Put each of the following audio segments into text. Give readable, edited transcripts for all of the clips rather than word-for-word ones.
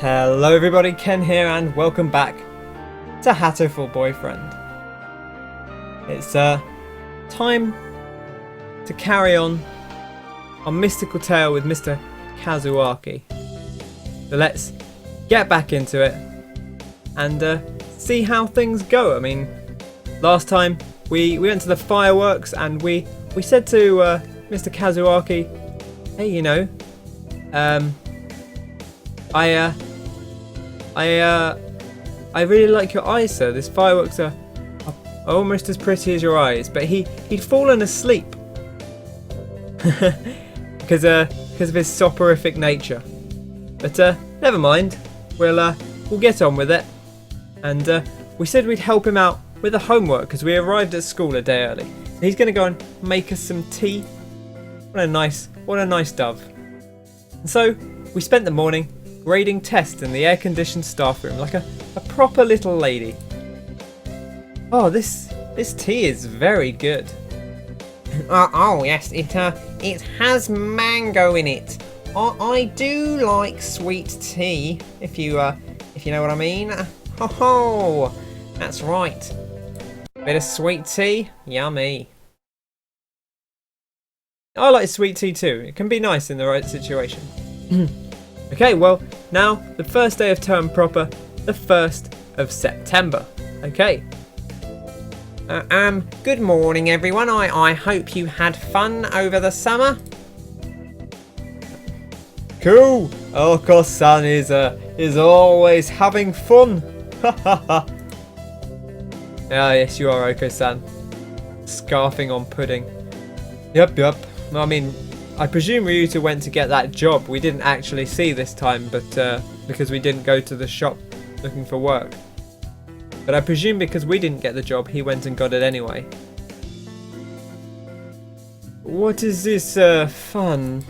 Hello everybody, Ken here and welcome back to Hatoful Boyfriend. It's time to carry on our mystical tale with Mr. Kazuaki. So let's get back into it and see how things go. I mean, last time we went to the fireworks and we said to Mr. Kazuaki, hey, you know, I really like your eyes, sir. These fireworks are almost as pretty as your eyes. But he'd fallen asleep because of his soporific nature. But never mind. We'll get on with it. And we said we'd help him out with the homework because we arrived at school a day early. So he's going to go and make us some tea. What a nice dove. And so we spent the morning grading tests in the air-conditioned staff room like a proper little lady. Oh, this tea is very good. Oh yes, it has mango in it. I do like sweet tea, if you know what I mean. Oh, that's right. Bit of sweet tea, yummy. I like sweet tea too. It can be nice in the right situation. Okay, well, now the first day of term proper, the 1st of September. Okay. Good morning, everyone. I hope you had fun over the summer. Cool. Oko-san is always having fun. Ah, yes, you are, Oko-san. Scarfing on pudding. Yep. I mean, I presume Ryuta went to get that job we didn't actually see this time, but because we didn't go to the shop looking for work. But I presume because we didn't get the job, he went and got it anyway. What is this fun?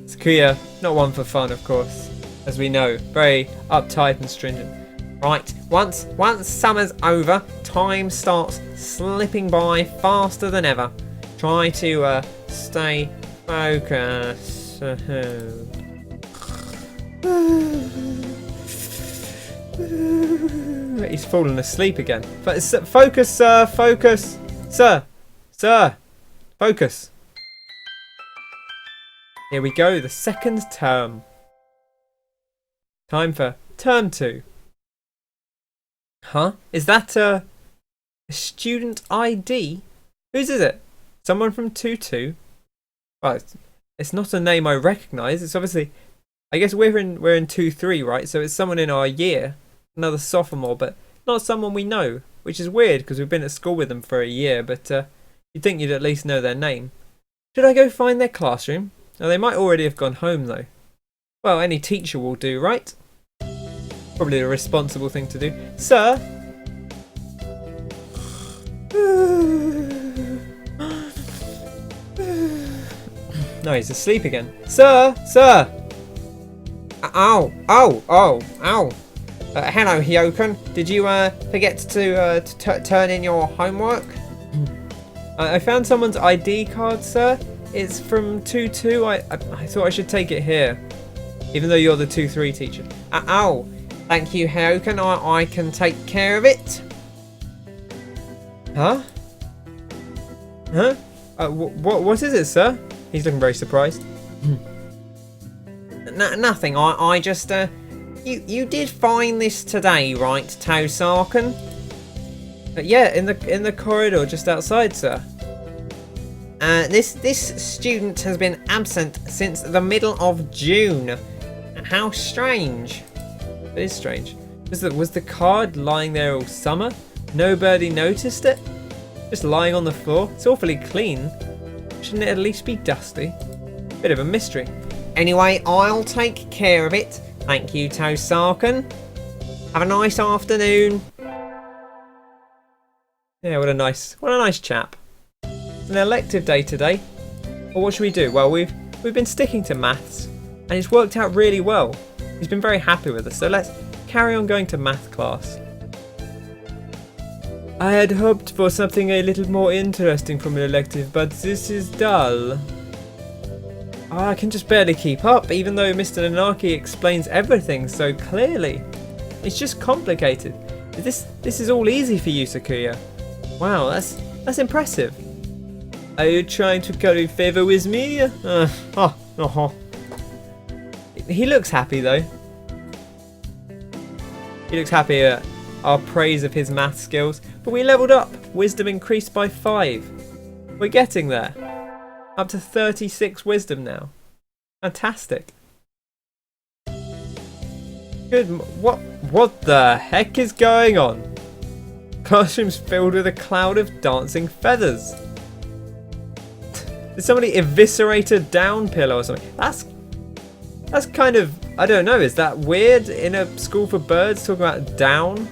Sakuya, not one for fun, of course. As we know, very uptight and stringent. Right, once summer's over, time starts slipping by faster than ever. Try to stay focused. He's fallen asleep again. Focus, sir. Focus, sir. Focus. Here we go. The 2nd term. Time for term 2. Huh? Is that a student ID? Whose is it? Someone from 2-2? Well, it's not a name I recognise. It's obviously, I guess we're in 2-3, right? So it's someone in our year, another sophomore, but not someone we know, which is weird because we've been at school with them for a year. But you'd think you'd at least know their name. Should I go find their classroom? Oh, they might already have gone home though. Well, any teacher will do, right? Probably a responsible thing to do, sir. No, he's asleep again. Sir! Ow. Hello, Hyokan. Did you forget to turn in your homework? I found someone's ID card, sir. It's from 2-2. I thought I should take it here. Even though you're the 2-3 teacher. Oh, thank you, Hyokan. I can take care of it. Huh? What is it, sir? He's looking very surprised. Nothing. I just you did find this today, right, Tosaken? Yeah, in the corridor just outside, sir. This student has been absent since the middle of June. How strange. It is strange. Was the card lying there all summer? Nobody noticed it? Just lying on the floor? It's awfully clean. Shouldn't it at least be dusty? Bit of a mystery. Anyway, I'll take care of it. Thank you, Tosaken. Have a nice afternoon. Yeah, what a nice chap. It's an elective day today. Well, what should we do? Well, we've been sticking to maths, and it's worked out really well. He's been very happy with us, so let's carry on going to math class. I had hoped for something a little more interesting from an elective, but this is dull. Oh, I can just barely keep up, even though Mr. Nanaki explains everything so clearly. It's just complicated. This is all easy for you, Sakuya. Wow, that's impressive. Are you trying to curry favor with me? He looks happy though. He looks happy at our praise of his math skills. But we leveled up. Wisdom increased by 5. We're getting there. Up to 36 wisdom now. Fantastic. Good. What the heck is going on? Classroom's filled with a cloud of dancing feathers. Did somebody eviscerate a down pillow or something? That's kind of, I don't know, is that weird in a school for birds talking about down,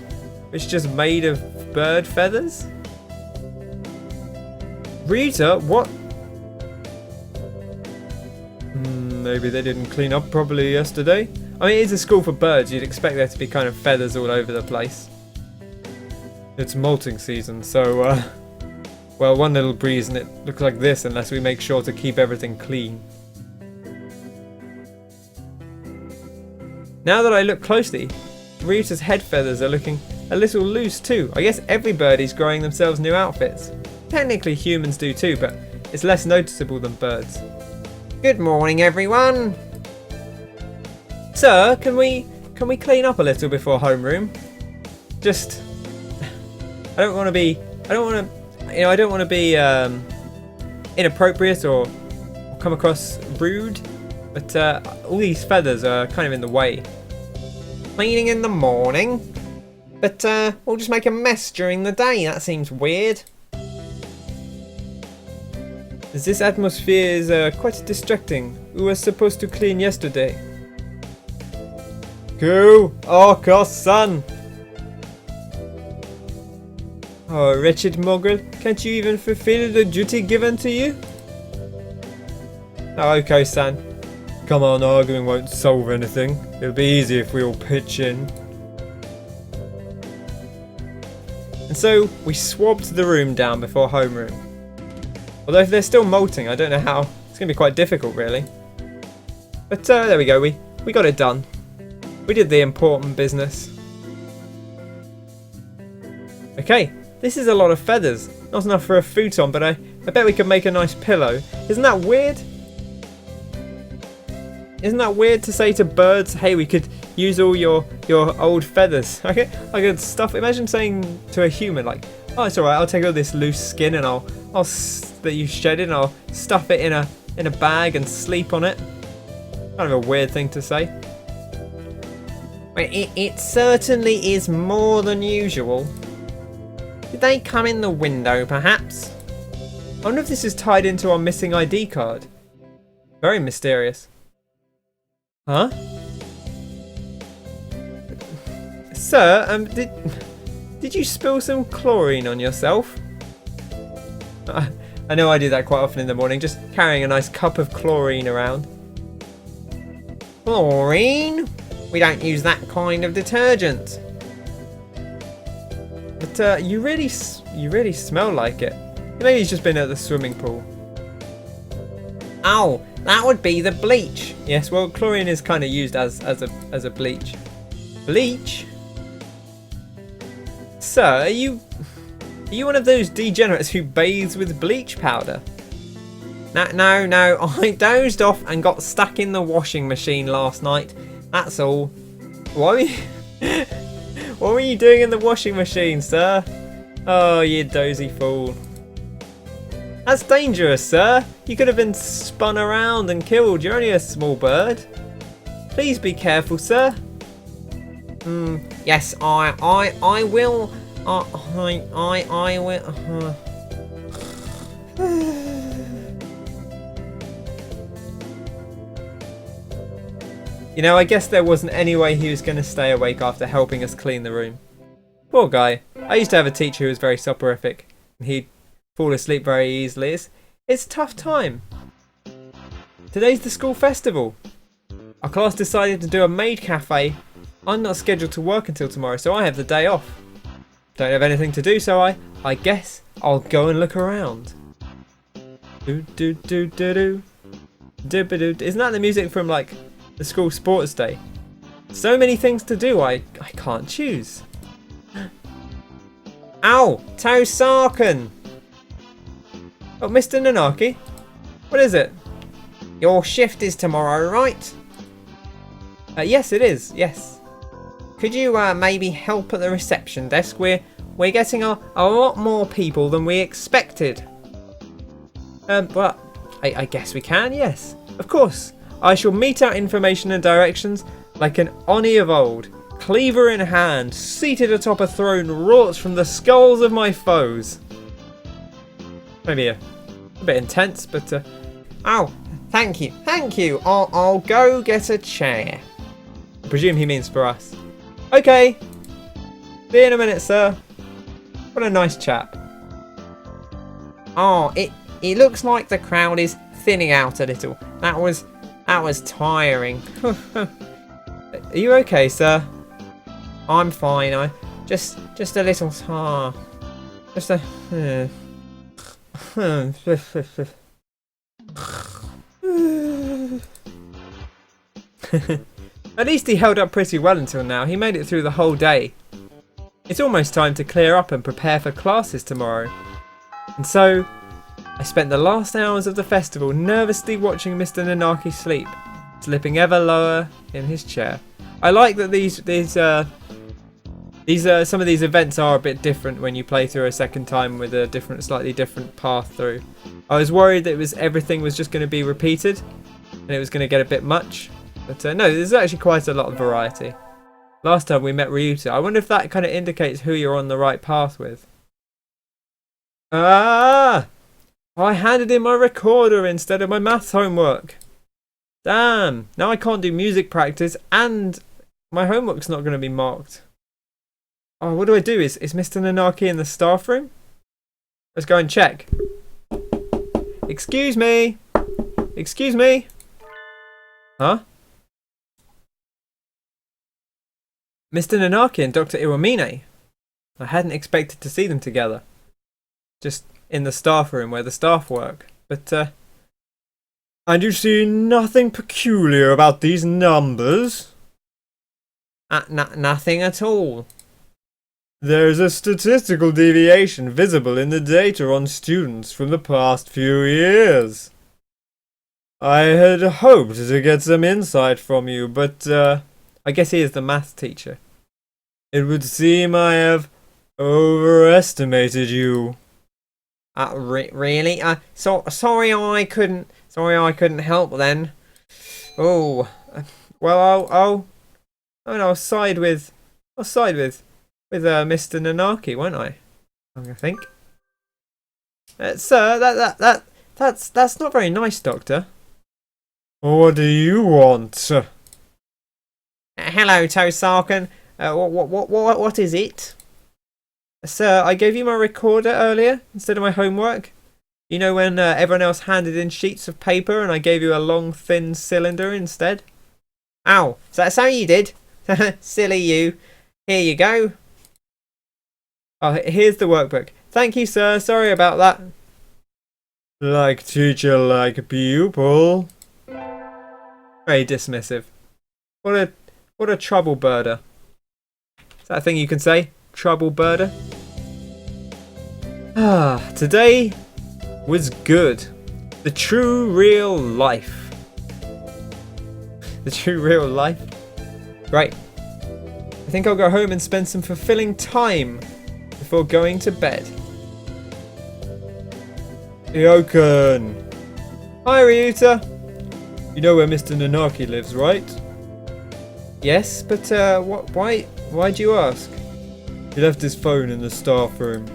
which is just made of bird feathers? Rita, what? Maybe they didn't clean up properly yesterday. I mean, it is a school for birds. You'd expect there to be kind of feathers all over the place. It's molting season, so, well, one little breeze and it looks like this unless we make sure to keep everything clean. Now that I look closely, Rita's head feathers are looking a little loose too. I guess every birdie's growing themselves new outfits. Technically humans do too, but it's less noticeable than birds. Good morning, everyone. Sir, can we clean up a little before homeroom? Just, I don't want to be inappropriate or come across rude, but all these feathers are kind of in the way. Cleaning in the morning, but we'll just make a mess during the day. That seems weird. This atmosphere is quite distracting. We were supposed to clean yesterday. Go, Oko-san! Oh, wretched mongrel, can't you even fulfill the duty given to you? Oh, Oko-san, come on, arguing won't solve anything. It'll be easy if we all pitch in. And so, we swabbed the room down before homeroom. Although if they're still molting, I don't know how. It's going to be quite difficult, really. But there we go, we got it done. We did the important business. Okay, this is a lot of feathers. Not enough for a futon, but I bet we could make a nice pillow. Isn't that weird? Isn't that weird to say to birds, hey, we could use all your old feathers? Okay, I could stuff. Imagine saying to a human like, oh, it's alright, I'll take all this loose skin and I'll that you shedded and I'll stuff it in a bag and sleep on it. Kind of a weird thing to say. It certainly is more than usual. Did they come in the window, perhaps? I wonder if this is tied into our missing ID card. Very mysterious. Huh? Sir, did you spill some chlorine on yourself? I know I do that quite often in the morning, just carrying a nice cup of chlorine around. Chlorine? We don't use that kind of detergent. But you really smell like it. Maybe he's just been at the swimming pool. Oh, that would be the bleach. Yes, well, chlorine is kind of used as a bleach. Bleach? Sir, are you one of those degenerates who bathes with bleach powder? No, I dozed off and got stuck in the washing machine last night. That's all. What were you doing in the washing machine, sir? Oh, you dozy fool. That's dangerous, sir. You could have been spun around and killed. You're only a small bird. Please be careful, sir. Yes, I will. I will. You know, I guess there wasn't any way he was going to stay awake after helping us clean the room. Poor guy. I used to have a teacher who was very soporific. And he'd fall asleep very easily. It's a tough time. Today's the school festival. Our class decided to do a maid cafe. I'm not scheduled to work until tomorrow, so I have the day off. Don't have anything to do, so I guess I'll go and look around. Do do do do do. Isn't that the music from like the school sports day? So many things to do, I can't choose. Oh, Tosaken! Oh, Mr. Nanaki? What is it? Your shift is tomorrow, right? Yes, it is, yes. Could you maybe help at the reception desk? We're getting a lot more people than we expected. Well, I guess we can, yes. Of course. I shall mete out information and directions like an Oni of old, cleaver in hand, seated atop a throne wrought from the skulls of my foes. Maybe a bit intense, but Oh, thank you. I'll go get a chair. I presume he means for us. Okay. See you in a minute, sir. What a nice chap. Oh, it looks like the crowd is thinning out a little. That was tiring. Are you okay, sir? I'm fine. I just a little tired. Just a. At least he held up pretty well until now. He made it through the whole day. It's almost time to clear up and prepare for classes tomorrow. And so, I spent the last hours of the festival nervously watching Mr. Nanaki sleep, slipping ever lower in his chair. I like that some of these events are a bit different when you play through a second time with a slightly different path through. I was worried that everything was just going to be repeated and it was going to get a bit much. But no, there's actually quite a lot of variety. Last time we met Ryuta. I wonder if that kind of indicates who you're on the right path with. Ah! I handed in my recorder instead of my maths homework. Damn! Now I can't do music practice and my homework's not going to be marked. Oh, what do I do? Is Mr. Nanaki in the staff room? Let's go and check. Excuse me? Excuse me? Huh? Mr. Nanaki and Dr. Iwamine. I hadn't expected to see them together. Just in the staff room where the staff work. But, and you see nothing peculiar about these numbers? Nothing at all. There's a statistical deviation visible in the data on students from the past few years. I had hoped to get some insight from you, but, I guess he is the math teacher. It would seem I have overestimated you. Really? Sorry I couldn't help then. Oh, well I'll side with Mr. Nanaki, won't I? I think. Sir, that's not very nice, Doctor. What do you want? Hello, Tosaken. What is it? Sir, I gave you my recorder earlier instead of my homework. You know when everyone else handed in sheets of paper and I gave you a long, thin cylinder instead? Oh, so you did? Silly you. Here you go. Oh, here's the workbook. Thank you, sir. Sorry about that. Like teacher, like pupil. Very dismissive. What a trouble birder. Is that a thing you can say? Trouble birder? Ah, today was good. The true real life. The true real life? Right. I think I'll go home and spend some fulfilling time before going to bed. Ryokan! Hi, Ryuta! You know where Mr. Nanaki lives, right? Yes, but why'd you ask? He left his phone in the staff room.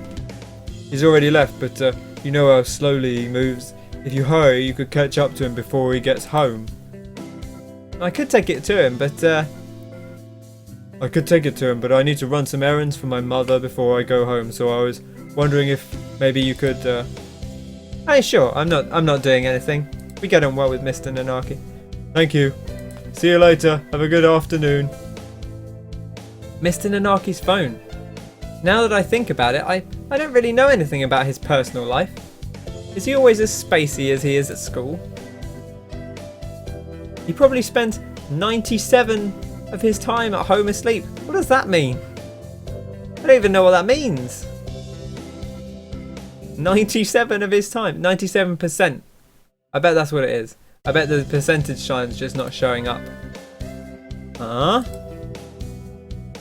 He's already left, but you know how slowly he moves. If you hurry, you could catch up to him before he gets home. I could take it to him, but I need to run some errands for my mother before I go home, so I was wondering if maybe you could Hey, sure, I'm not doing anything. We get on well with Mr. Nanaki. Thank you. See you later. Have a good afternoon. Mr. Nanaki's phone. Now that I think about it, I don't really know anything about his personal life. Is he always as spacey as he is at school? He probably spent 97 of his time at home asleep. What does that mean? I don't even know what that means. 97 of his time. 97%. I bet that's what it is. I bet the percentage sign's just not showing up. Huh?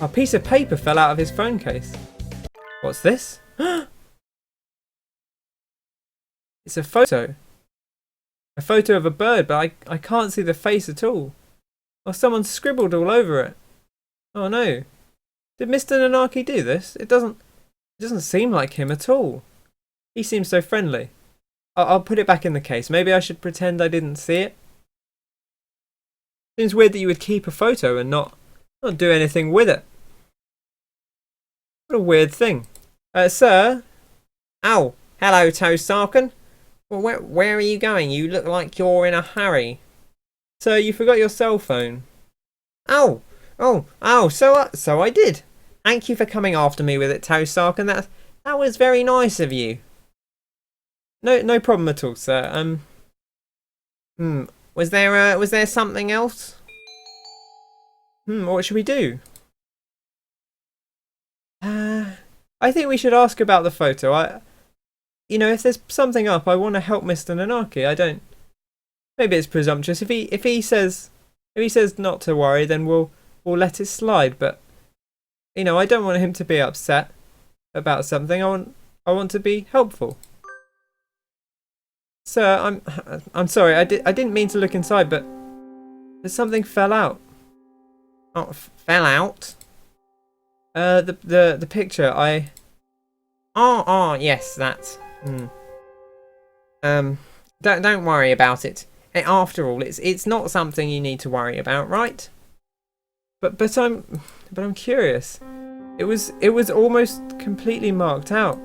A piece of paper fell out of his phone case. What's this? It's a photo. A photo of a bird, but I can't see the face at all. Or someone scribbled all over it. Oh no. Did Mr. Nanaki do this? It doesn't seem like him at all. He seems so friendly. I'll put it back in the case. Maybe I should pretend I didn't see it. Seems weird that you would keep a photo and not do anything with it. What a weird thing. Sir? Oh, hello, Tosaken. Well, where are you going? You look like you're in a hurry. Sir, you forgot your cell phone. Oh, so I did. Thank you for coming after me with it, Tosaken. That was very nice of you. No problem at all, sir. Was there something else? What should we do? I think we should ask about the photo. If there's something up, I want to help Mr. Nanaki. Maybe it's presumptuous. If he says not to worry, then we'll let it slide. But I don't want him to be upset about something. I want to be helpful. Sir, I'm sorry. I didn't mean to look inside, but something fell out. Oh, fell out? The picture. Oh, yes, that. Don't worry about it. After all, it's not something you need to worry about, right? But I'm curious. It was almost completely marked out.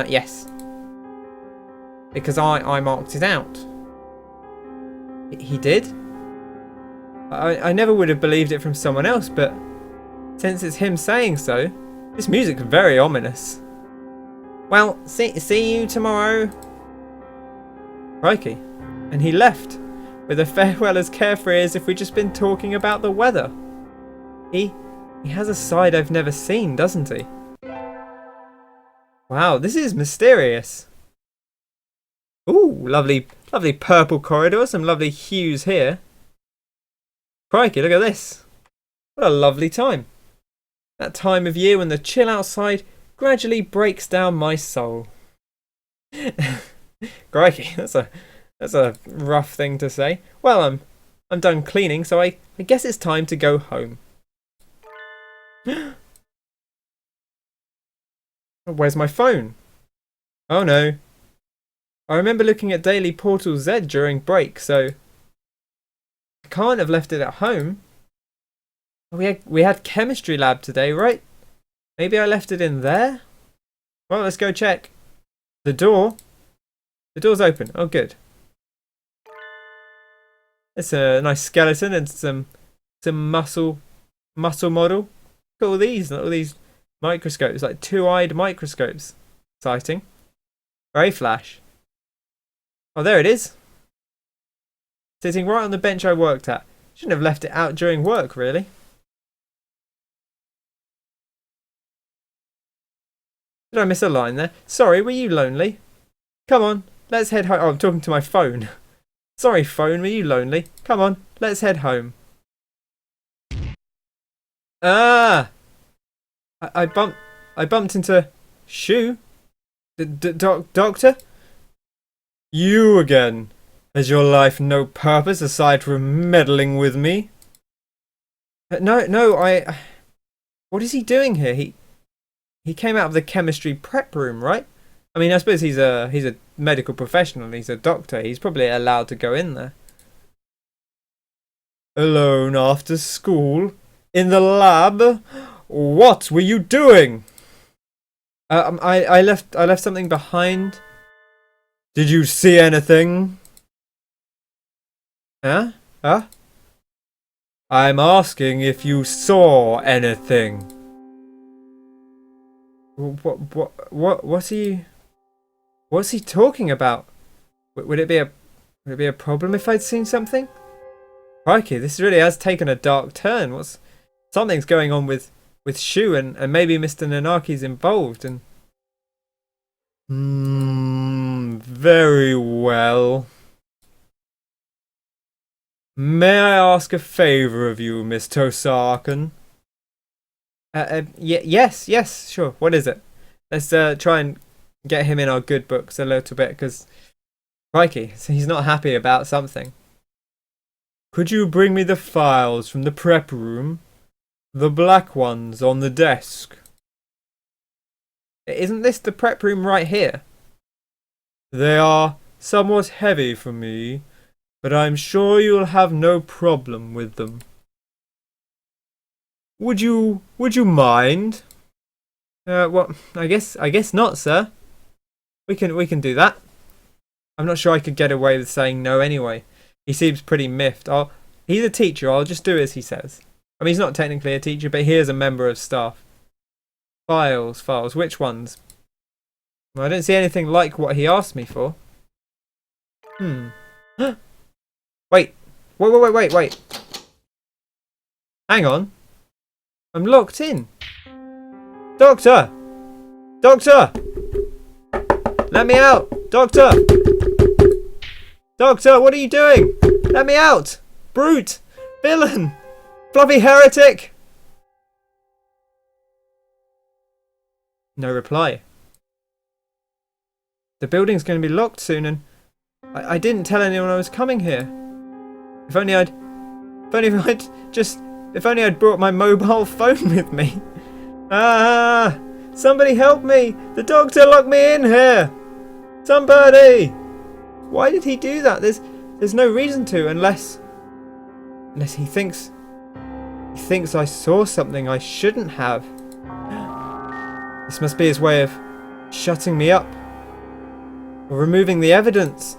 Yes. Because I marked it out. He did? I never would have believed it from someone else, but since it's him saying so, this music's very ominous. Well, see you tomorrow. Crikey. And he left, with a farewell as carefree as if we'd just been talking about the weather. He has a side I've never seen, doesn't he? Wow, this is mysterious. Ooh, lovely purple corridor, some lovely hues here. Crikey, look at this. What a lovely time. That time of year when the chill outside gradually breaks down my soul. Crikey, that's a rough thing to say. Well, I'm done cleaning, so I guess it's time to go home. Where's my phone? Oh no. I remember looking at Daily Portal Z during break, so I can't have left it at home. We had chemistry lab today, right? Maybe I left it in there? Well, let's go check. The door's open. Oh, good. It's a nice skeleton and some muscle model. Look at all these microscopes, like two-eyed microscopes. Exciting. Very flash. Oh, there it is. Sitting right on the bench I worked at. Shouldn't have left it out during work, really. Did I miss a line there? Sorry, were you lonely? Come on, let's head home. Oh, I'm talking to my phone. Sorry, phone, were you lonely? Come on, let's head home. Ah! I bumped into Shu. Doctor? You again. Has your life no purpose aside from meddling with me? No, what is he doing here? He came out of the chemistry prep room, right? I mean, I suppose he's a medical professional. He's a doctor. He's probably allowed to go in there. Alone after school? In the lab? What were you doing? I left something behind. Did you see anything? Huh? I'm asking if you saw anything. What's he talking about? Would it be a problem if I'd seen something? Crikey, this really has taken a dark turn. Something's going on with Shu, and maybe Mr. Nanaki's involved, and very well. May I ask a favour of you, Miss Tosakan? Yes, sure. What is it? Let's try and get him in our good books a little bit, because, crikey, he's not happy about something. Could you bring me the files from the prep room? The black ones on the desk. Isn't this the prep room right here? They are somewhat heavy for me, but I'm sure you'll have no problem with them. Would you mind? Well, I guess not, sir. We can do that. I'm not sure I could get away with saying no anyway. He seems pretty miffed. He's a teacher. I'll just do as he says. I mean, he's not technically a teacher, but he is a member of staff. Files. Which ones? Well, I don't see anything like what he asked me for. Wait. Hang on. I'm locked in. Doctor! Let me out! Doctor, what are you doing? Let me out! Brute! Villain! Fluffy heretic! No reply. The building's going to be locked soon, and I didn't tell anyone I was coming here. If only I'd brought my mobile phone with me. Somebody help me! The doctor locked me in here! Somebody! Why did he do that? There's no reason to, unless he thinks I saw something I shouldn't have. This must be his way of shutting me up, or removing the evidence.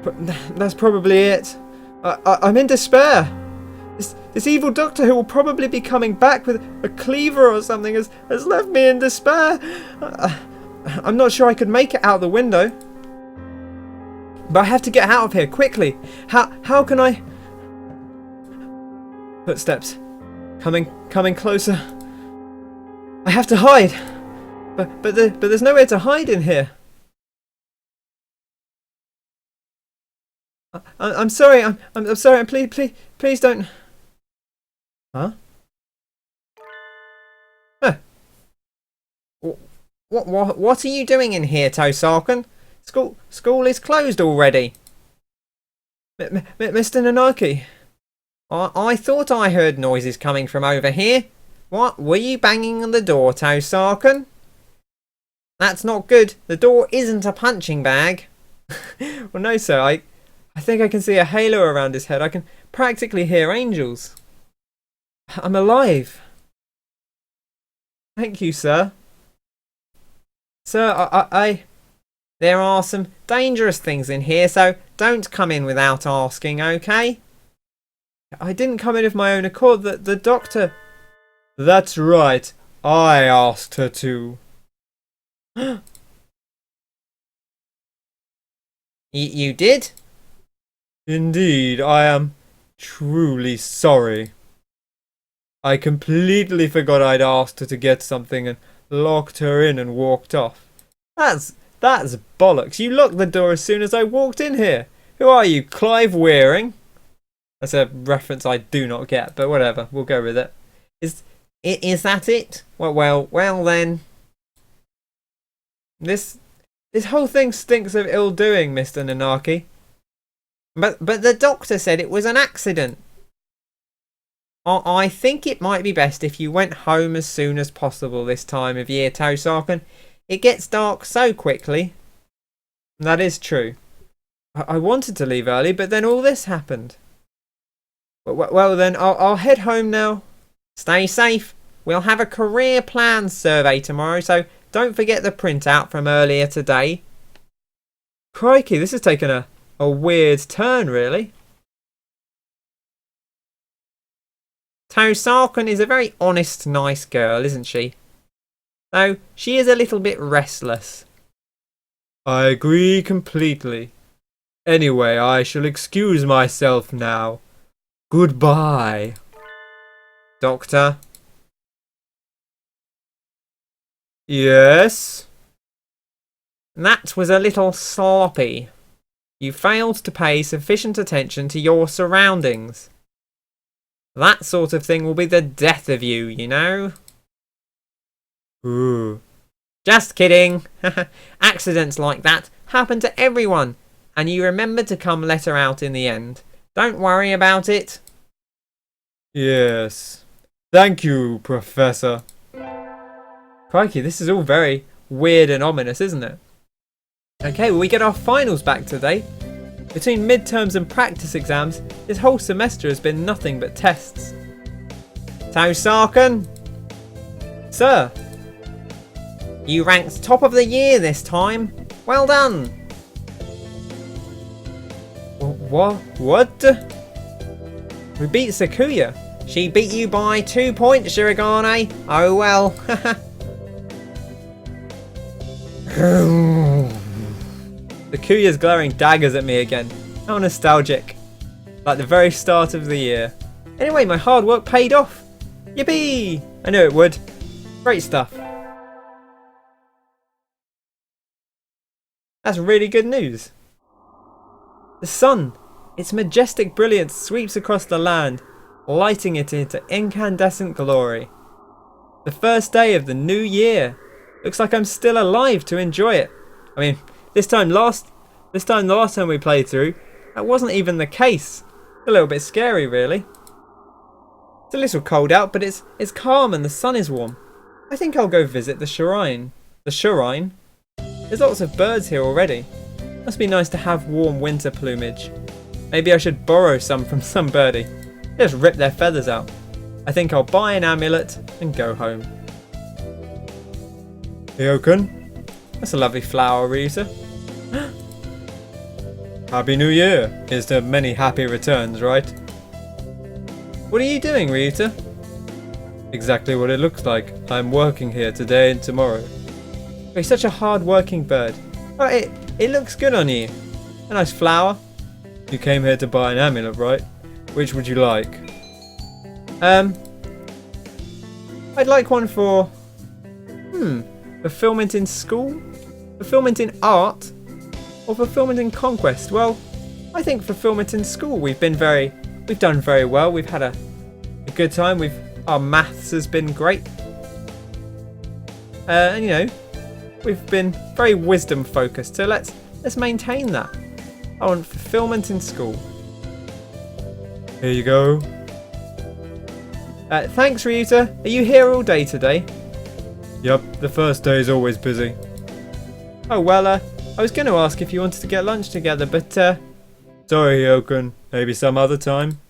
But that's probably it. I'm in despair. This evil doctor, who will probably be coming back with a cleaver or something, has left me in despair. I'm not sure I could make it out the window. But I have to get out of here quickly. How can I? Footsteps coming closer. I have to hide. But there's nowhere to hide in here. I'm sorry. I'm sorry. Please don't. Huh? What are you doing in here, Tosakan? School is closed already. Mr. Nanaki, I thought I heard noises coming from over here. What? Were you banging on the door, Tosakan? That's not good. The door isn't a punching bag. Well, no, sir. I think I can see a halo around his head. I can practically hear angels. I'm alive. Thank you, sir. Sir, there are some dangerous things in here, so don't come in without asking, okay? I didn't come in of my own accord. The doctor... That's right. I asked her to. You did? Indeed, I am truly sorry. I completely forgot I'd asked her to get something and locked her in and walked off. That's bollocks. You locked the door as soon as I walked in here. Who are you, Clive Wearing? That's a reference I do not get, but whatever. We'll go with it. Is that it? Well then. This whole thing stinks of ill doing, Mr. Nanaki. But the doctor said it was an accident. I think it might be best if you went home as soon as possible this time of year, Tosakan. It gets dark so quickly. That is true. I wanted to leave early, but then all this happened. Well then, I'll head home now. Stay safe. We'll have a career plans survey tomorrow, so don't forget the printout from earlier today. Crikey, this has taken a weird turn, really. Tosakan is a very honest, nice girl, isn't she? Though she is a little bit restless. I agree completely. Anyway, I shall excuse myself now. Goodbye. Doctor? Yes? That was a little sloppy. You failed to pay sufficient attention to your surroundings. That sort of thing will be the death of you, you know? Ooh. Just kidding. Accidents like that happen to everyone, and you remembered to come let her out in the end. Don't worry about it. Yes. Thank you, Professor. Crikey, this is all very weird and ominous, isn't it? Okay, well, we get our finals back today. Between midterms and practice exams, this whole semester has been nothing but tests. Tosaken? Sir? You ranked top of the year this time. Well done. What? We beat Sakuya. She beat you by 2 points, Shirogane. Oh well. Sakuya's glaring daggers at me again. How nostalgic. Like the very start of the year. Anyway, my hard work paid off. Yippee! I knew it would. Great stuff. That's really good news. The sun, its majestic brilliance sweeps across the land, lighting it into incandescent glory. The first day of the new year. Looks like I'm still alive to enjoy it. I mean, the last time we played through, that wasn't even the case. A little bit scary, really. It's a little cold out, but it's calm and the sun is warm. I think I'll go visit the shrine. The shrine? There's lots of birds here already. Must be nice to have warm winter plumage. Maybe I should borrow some from some birdie. Just rip their feathers out. I think I'll buy an amulet and go home. Hyoken? That's a lovely flower, Ryuta. Happy New Year. Here's to many happy returns, right? What are you doing, Ryuta? Exactly what it looks like. I'm working here today and tomorrow. You're such a hard-working bird. Oh, it looks good on you. A nice flower. You came here to buy an amulet, right? Which would you like? I'd like one for... fulfillment in school? Fulfillment in art? Or fulfillment in conquest? Well, I think fulfillment in school. We've done very well. We've had a good time. Our maths has been great. And you know, we've been very wisdom focused. So let's maintain that. I want fulfillment in school. Here you go. Thanks, Ryuta. Are you here all day today? Yep, the first day is always busy. Oh, well, I was going to ask if you wanted to get lunch together, but, Sorry, Hyoken. Maybe some other time.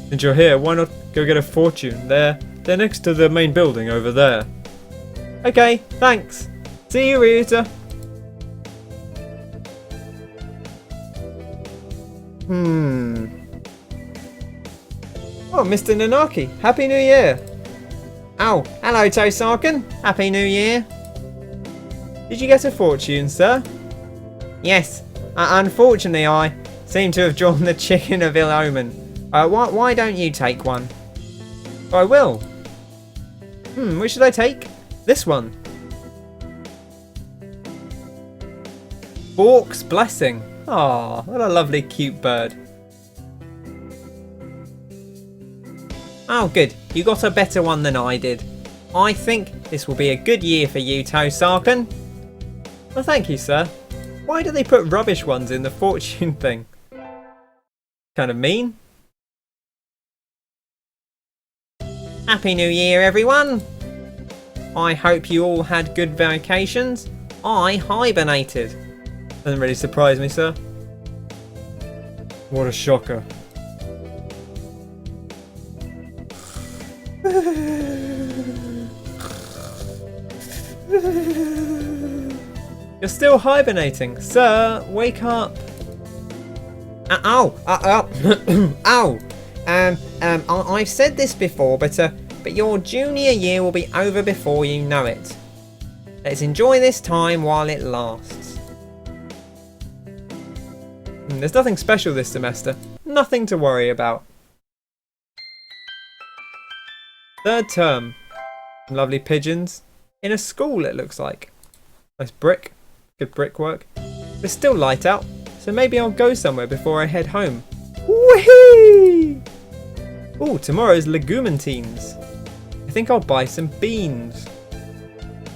Since you're here, why not go get a fortune? They're next to the main building over there. Okay, thanks. See you, Ryuta. Oh, Mr. Nanaki, Happy New Year. Oh, hello, Tosaken. Happy New Year. Did you get a fortune, sir? Yes. Unfortunately, I seem to have drawn the chicken of ill omen. Why don't you take one? I will. Which should I take? This one. Bork's Blessing. Ah, what a lovely, cute bird. Oh, good. You got a better one than I did. I think this will be a good year for you, Tosaken. Well, thank you, sir. Why do they put rubbish ones in the fortune thing? Kind of mean. Happy New Year, everyone. I hope you all had good vacations. I hibernated. Doesn't really surprise me, sir. What a shocker. You're still hibernating. Sir, wake up. Ow. I've said this before, but your junior year will be over before you know it. Let's enjoy this time while it lasts. There's nothing special this semester. nothing to worry about. Third term. Some lovely pigeons. In a school, it looks like. Nice brick. Good brickwork. It's still light out, so maybe I'll go somewhere before I head home. Whee! Ooh, tomorrow's Legumantines. I think I'll buy some beans.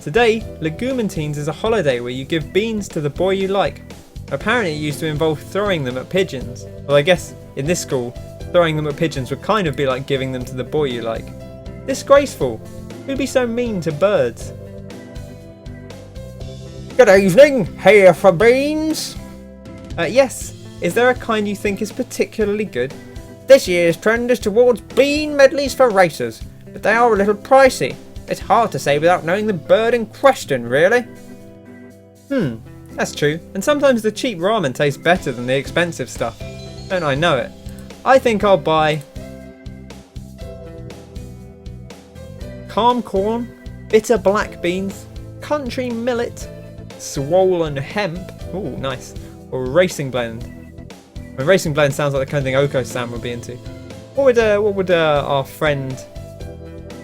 Today, Legumantines is a holiday where you give beans to the boy you like. Apparently it used to involve throwing them at pigeons. Well, I guess in this school, throwing them at pigeons would kind of be like giving them to the boy you like. Disgraceful. Who'd be so mean to birds? Good evening, here for beans? Yes. Is there a kind you think is particularly good? This year's trend is towards bean medleys for racers, but they are a little pricey. It's hard to say without knowing the bird in question, really. That's true. And sometimes the cheap ramen tastes better than the expensive stuff. Don't I know it? I think I'll buy calm corn, bitter black beans, country millet, swollen hemp. Ooh, nice. Or racing blend. I mean, racing blend sounds like the kind of thing Oko-san would be into. What would our friend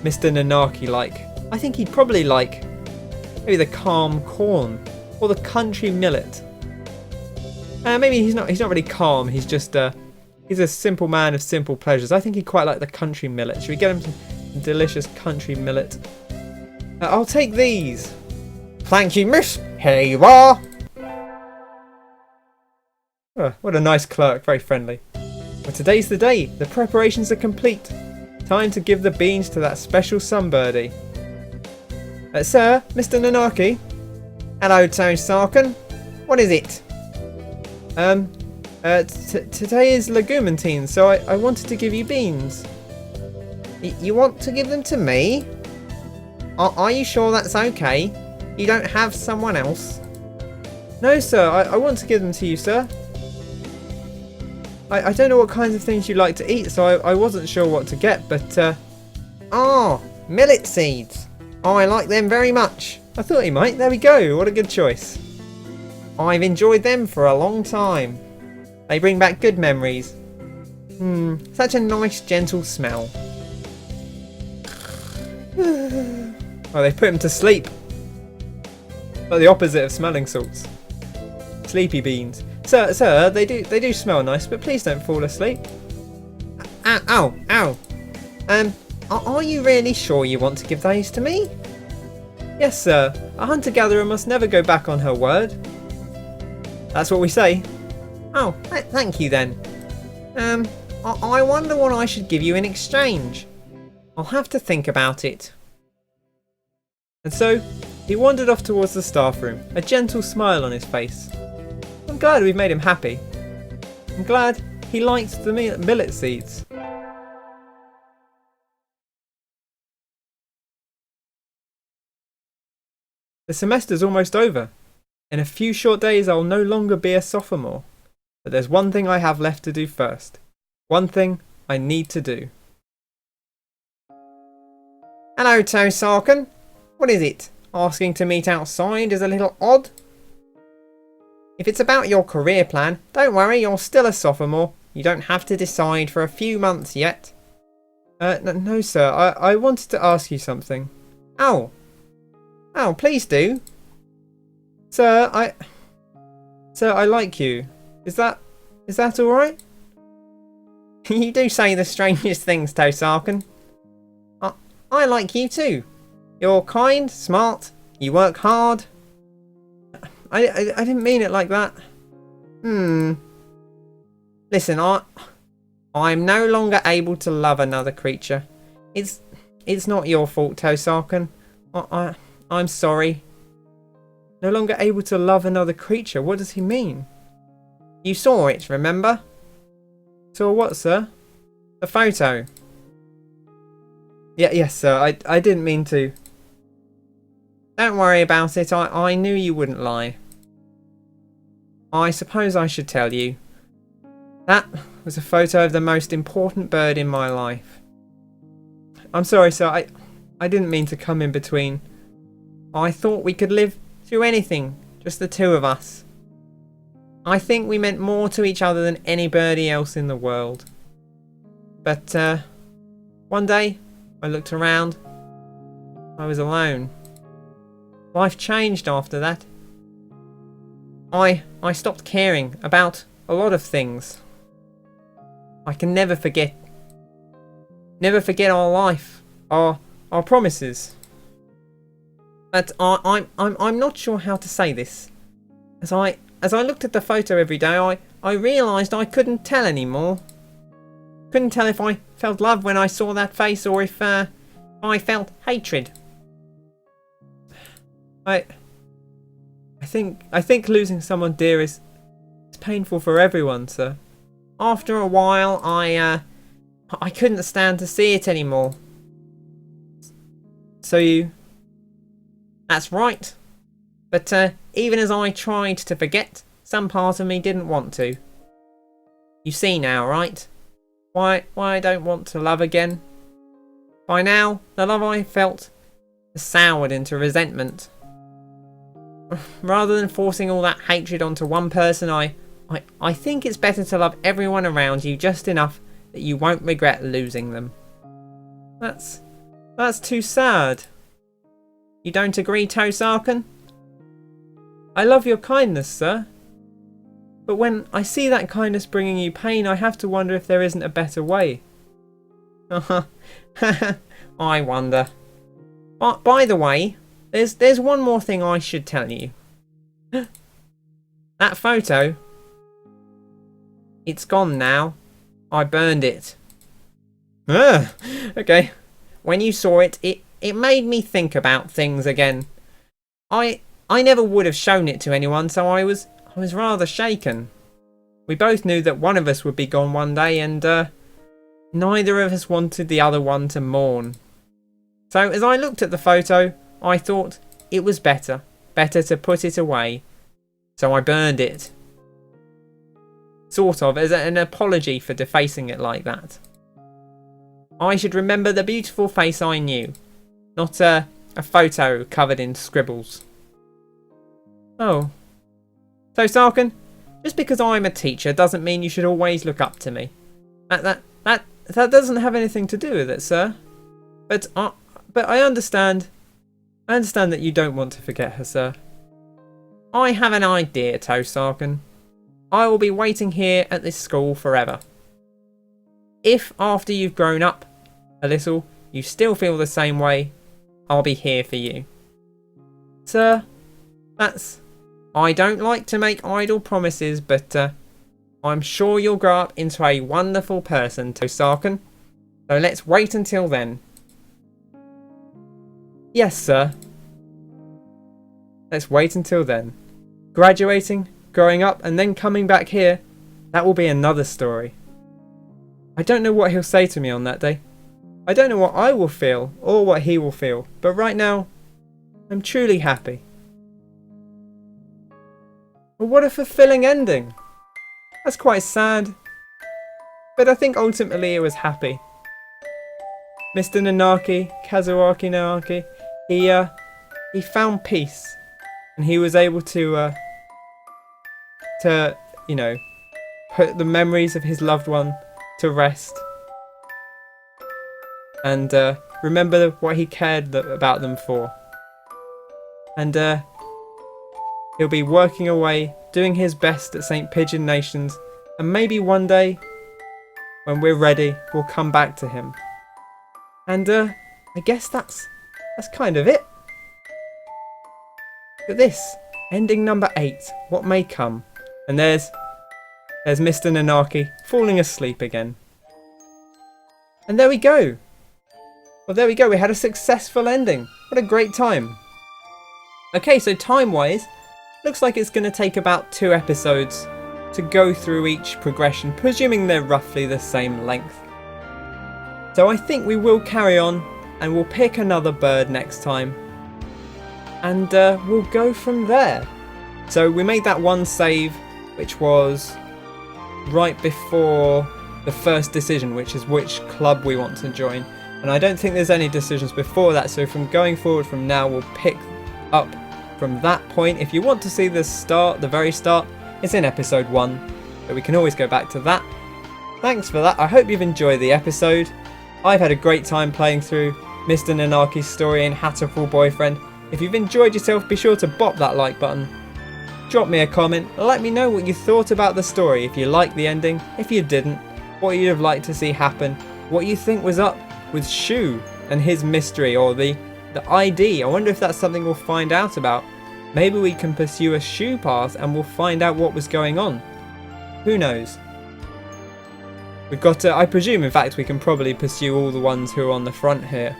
Mr. Nanaki like? I think he'd probably like maybe the calm corn or the country millet. Maybe he's not really calm. He's just he's a simple man of simple pleasures. I think he'd quite like the country millet. Should we get him some delicious country millet? I'll take these. Thank you, miss. Here you are. Oh, what a nice clerk, very friendly. Well, today's the day. The preparations are complete. Time to give the beans to that special sunbirdie. Sir, Mr. Nanaki? Hello, Tosarkan. What is it? Today is Legumantine, so I wanted to give you beans. You want to give them to me? Are you sure that's okay? You don't have someone else? No, sir, I want to give them to you, sir. I don't know what kinds of things you like to eat, so I wasn't sure what to get, but millet seeds. I like them very much. I thought you might. There we go. What a good choice. I've enjoyed them for a long time. They bring back good memories. Such a nice, gentle smell. Oh, they put him to sleep. Like the opposite of smelling salts. Sleepy beans. Sir, they do smell nice, but please don't fall asleep. Ow. Are you really sure you want to give those to me? Yes, sir. A hunter-gatherer must never go back on her word. That's what we say. Oh, thank you then. I wonder what I should give you in exchange. I'll have to think about it. And so, he wandered off towards the staff room, a gentle smile on his face. I'm glad we've made him happy. I'm glad he liked the millet seeds. The semester's almost over. In a few short days I'll no longer be a sophomore. But there's one thing I have left to do first. One thing I need to do. Hello, Tosarkan. What is it? Asking to meet outside is a little odd. If it's about your career plan, don't worry, you're still a sophomore. You don't have to decide for a few months yet. No, sir. I wanted to ask you something. Oh, please do. Sir, I like you. Is that all right? You do say the strangest things, Tosarkan. I like you too. You're kind, smart, you work hard. I didn't mean it like that. Listen, I'm no longer able to love another creature. It's not your fault, Tosarkan. I'm sorry. No longer able to love another creature? What does he mean? You saw it, remember? Saw what, sir? The photo. Yes, sir. I didn't mean to. Don't worry about it. I knew you wouldn't lie. I suppose I should tell you. That was a photo of the most important bird in my life. I'm sorry, sir. I didn't mean to come in between. I thought we could live through anything, just the two of us. I think we meant more to each other than anybody else in the world. But one day, I looked around. I was alone. Life changed after that. I stopped caring about a lot of things. I can never forget our life, our promises. But I'm not sure how to say this. As I looked at the photo every day, I realised I couldn't tell anymore. Couldn't tell if I felt love when I saw that face or if I felt hatred. I think losing someone dear is painful for everyone, sir. After a while, I couldn't stand to see it anymore. That's right. But even as I tried to forget, some part of me didn't want to. You see now, right? Why I don't want to love again. By now, the love I felt has soured into resentment. Rather than forcing all that hatred onto one person, I think it's better to love everyone around you just enough that you won't regret losing them. That's too sad. You don't agree, Tosaken? I love your kindness, sir. But when I see that kindness bringing you pain, I have to wonder if there isn't a better way. I wonder. But by the way, there's one more thing I should tell you. That photo, it's gone now. I burned it. Okay. When you saw it, it made me think about things again. I never would have shown it to anyone, so I was rather shaken. We both knew that one of us would be gone one day, and neither of us wanted the other one to mourn. So as I looked at the photo, I thought it was better to put it away. So I burned it. Sort of as an apology for defacing it like that. I should remember the beautiful face I knew, not a photo covered in scribbles. Oh. So Sarkin, just because I'm a teacher doesn't mean you should always look up to me. That doesn't have anything to do with it, sir. But I understand. I understand that you don't want to forget her, sir. I have an idea, Tosaken. I will be waiting here at this school forever. If after you've grown up a little, you still feel the same way, I'll be here for you. Sir, I don't like to make idle promises, but I'm sure you'll grow up into a wonderful person, Tosaken. So let's wait until then. Yes, sir. Let's wait until then. Graduating, growing up, and then coming back here, that will be another story. I don't know what he'll say to me on that day. I don't know what I will feel, or what he will feel, but right now, I'm truly happy. Well, what a fulfilling ending. That's quite sad. But I think ultimately it was happy. Mr. Nanaki, KAZUAKI NANAKI, he found peace. And he was able to you know, put the memories of his loved one to rest. And remember what he cared about them for. And he'll be working away, doing his best at St. Pigeon Nations, and maybe one day, when we're ready, we'll come back to him. And I guess that's kind of it. Look at this, ending number 8, what may come. And there's Mr. Nanaki falling asleep again. And there we go. Well, there we go, we had a successful ending. What a great time. Okay, so time-wise, looks like it's going to take about 2 episodes to go through each progression, presuming they're roughly the same length. So I think we will carry on, and we'll pick another bird next time. And we'll go from there. So we made that one save, which was right before the first decision, which is which club we want to join. And I don't think there's any decisions before that, so from going forward from now, we'll pick up from that point. If you want to see the start, the very start, It's in episode 1, so we can always go back to that. Thanks for that. I hope you've enjoyed the episode. I've had a great time playing through Mr. Nanaki's story in Hatoful Boyfriend. If you've enjoyed yourself, be sure to bop that like button. Drop me a comment, let me know what you thought about the story, if you liked the ending, if you didn't, what you'd have liked to see happen, what you think was up with Shu and his mystery, or the ID. I wonder if that's something we'll find out about. Maybe we can pursue a Shu path and we'll find out what was going on. Who knows? We've got to, I presume in fact we can probably pursue all the ones who are on the front here.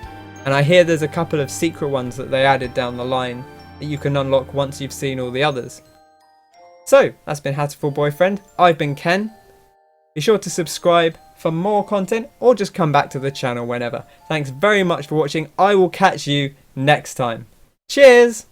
And I hear there's a couple of secret ones that they added down the line that you can unlock once you've seen all the others. So, that's been Hatoful Boyfriend. I've been Ken. Be sure to subscribe for more content or just come back to the channel whenever. Thanks very much for watching. I will catch you next time. Cheers!